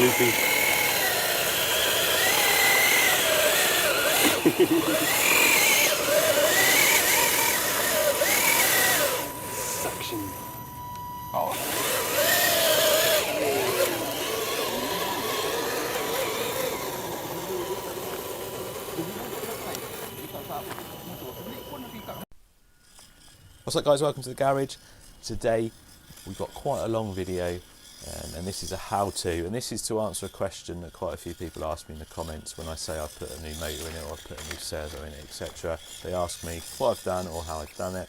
loopy. Suction. Oh. What's up guys, welcome to the garage. Today we've got quite a long video and this is a how-to, and this is to answer a question that quite a few people ask me in the comments when I say I put a new motor in it or I put a new servo in it, etc. They ask me what I've done or how I've done it,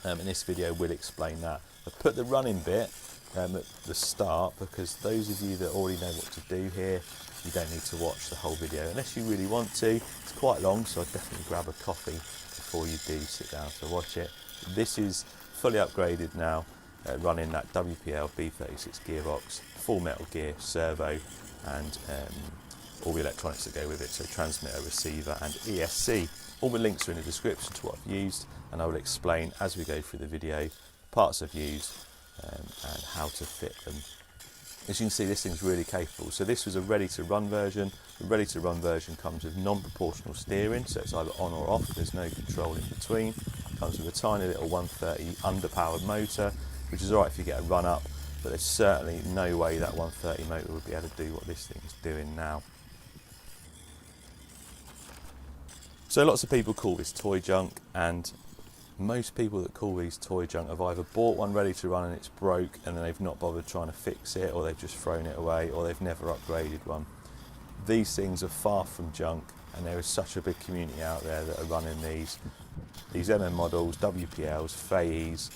and this video will explain that. I've put the running bit at the start because those of you that already know what to do here, you don't need to watch the whole video unless you really want to. It's quite long, so I'd definitely grab a coffee before you do sit down to watch it. This is fully upgraded now, running that WPL B36 gearbox, full metal gear, servo, and all the electronics that go with it, so transmitter, receiver and ESC. All the links are in the description to what I've used, and I will explain as we go through the video parts I've used and how to fit them. As you can see, this thing's really capable. So this was a ready to run version. The ready to run version comes with non-proportional steering, so it's either on or off, there's no control in between. Comes with a tiny little 130 underpowered motor, which is alright if you get a run up, but there's certainly no way that 130 motor would be able to do what this thing is doing now. So lots of people call this toy junk, and most people that call these toy junk have either bought one ready to run and it's broke and then they've not bothered trying to fix it, or they've just thrown it away, or they've never upgraded one. These things are far from junk, and there is such a big community out there that are running these MM models, WPLs, FAEs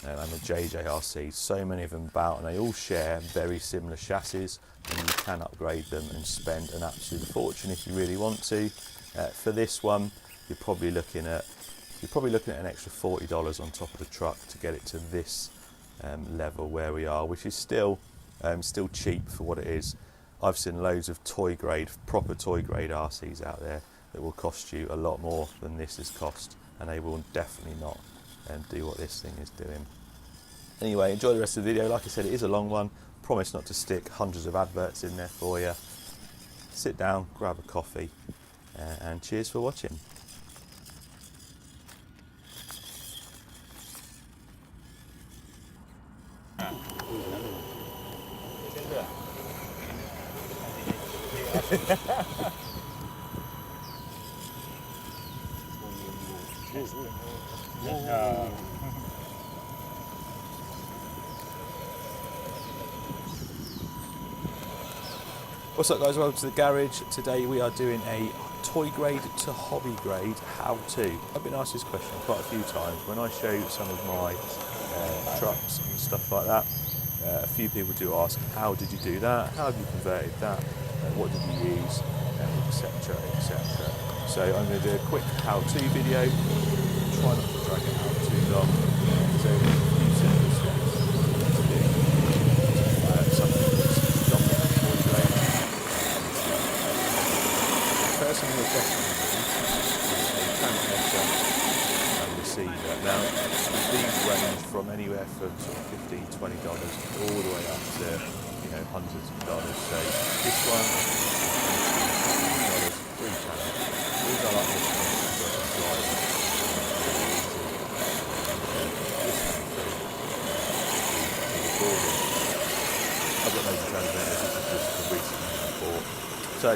and the JJRCs, so many of them about, and they all share very similar chassis, and you can upgrade them and spend an absolute fortune if you really want to. For this one, you're probably looking at an extra $40 on top of the truck to get it to this level where we are, which is still cheap for what it is. I've seen loads of toy grade, proper toy grade RCs out there that will cost you a lot more than this has cost, and they will definitely not do what this thing is doing. Anyway, enjoy the rest of the video. Like I said, it is a long one. Promise not to stick hundreds of adverts in there for you. Sit down, grab a coffee, and cheers for watching. What's up guys, welcome to the garage. Today we are doing a toy grade to hobby grade how to. I've been asked this question quite a few times when I show some of my trucks and stuff like that. A few people do ask, how did you do that? How have you converted that? What did you use? Etc, etc. So I'm going to do a quick how-to video. Try not to drag it out too long. So a few simple steps to do something that's dominant toy grade. First thing we'll definitely do is a transmitter and receiver. Now these range from anywhere from sort of $15, $20 all the way up to hundreds of dollars. So this one, $3 channel. These are like this one, I've got loads of transmitters, this is just the recent one I bought. So